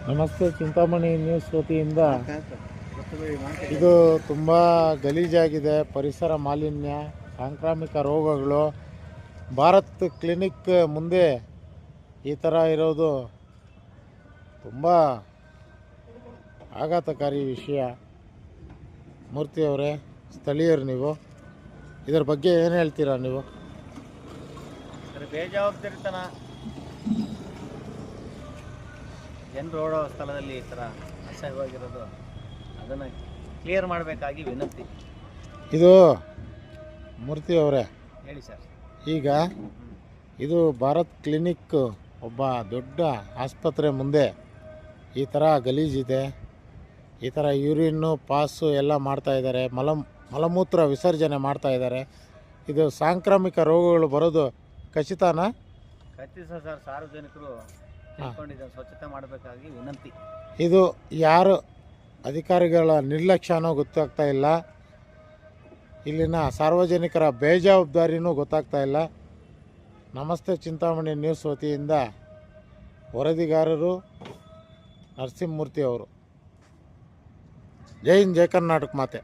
ನಮಸ್ತೆ. ಚಿಂತಾಮಣಿ ನ್ಯೂಸ್ ವತಿಯಿಂದ ಇದು ತುಂಬ ಗಲೀಜಾಗಿದೆ. ಪರಿಸರ ಮಾಲಿನ್ಯ, ಸಾಂಕ್ರಾಮಿಕ ರೋಗಗಳು. ಭಾರತ್ ಕ್ಲಿನಿಕ್ ಮುಂದೆ ಈ ಥರ ಇರೋದು ತುಂಬ ಆಘಾತಕಾರಿ ವಿಷಯ. ಮೂರ್ತಿಯವರೇ, ಸ್ಥಳೀಯರು ನೀವು, ಇದರ ಬಗ್ಗೆ ಏನು ಹೇಳ್ತೀರಾ ನೀವು? ಬೇಜವಾಬ್ದಾರಿತನ, ಜನರು ಓಡೋ ಸ್ಥಳದಲ್ಲಿ ಈ ಥರ ಅಸಹ್ಯವಾಗಿರೋದು, ಅದನ್ನು ಕ್ಲಿಯರ್ ಮಾಡಬೇಕಾಗಿ ವಿನಂತಿ. ಇದು ಮೂರ್ತಿಯವರೇ ಹೇಳಿ ಸರ್. ಈಗ ಇದು ಭಾರತ್ ಕ್ಲಿನಿಕ್ ಒಬ್ಬ ದೊಡ್ಡ ಆಸ್ಪತ್ರೆ ಮುಂದೆ ಈ ಥರ ಗಲೀಜಿದೆ. ಈ ಥರ ಯೂರಿನ್ನು ಪಾಸು ಎಲ್ಲ ಮಾಡ್ತಾಯಿದ್ದಾರೆ, ಮಲಮೂತ್ರ ವಿಸರ್ಜನೆ ಮಾಡ್ತಾಯಿದ್ದಾರೆ. ಇದು ಸಾಂಕ್ರಾಮಿಕ ರೋಗಗಳು ಬರೋದು ಖಚಿತನಾ? ಖಚಿತ ಸರ್. ಸಾರ್ವಜನಿಕರು ತಿಳ್ಕೊಂಡಿದ್ದನ್ನು ಸ್ವಚ್ಛತೆ ಮಾಡಬೇಕಾಗಿ ವಿನಂತಿ. ಇದು ಯಾರು ಅಧಿಕಾರಿಗಳ ನಿರ್ಲಕ್ಷ್ಯನೂ ಗೊತ್ತಾಗ್ತಾ ಇಲ್ಲ, ಇಲ್ಲಿನ ಸಾರ್ವಜನಿಕರ ಬೇಜವಾಬ್ದಾರಿನೂ ಗೊತ್ತಾಗ್ತಾ ಇಲ್ಲ. ನಮಸ್ತೆ ಚಿಂತಾಮಣಿ ನ್ಯೂಸ್ ವತಿಯಿಂದ ವರದಿಗಾರರು ನರಸಿಂಹಮೂರ್ತಿ ಅವರು. ಜೈ ಹಿಂದ್, ಜೈ ಕರ್ನಾಟಕ ಮಾತೆ.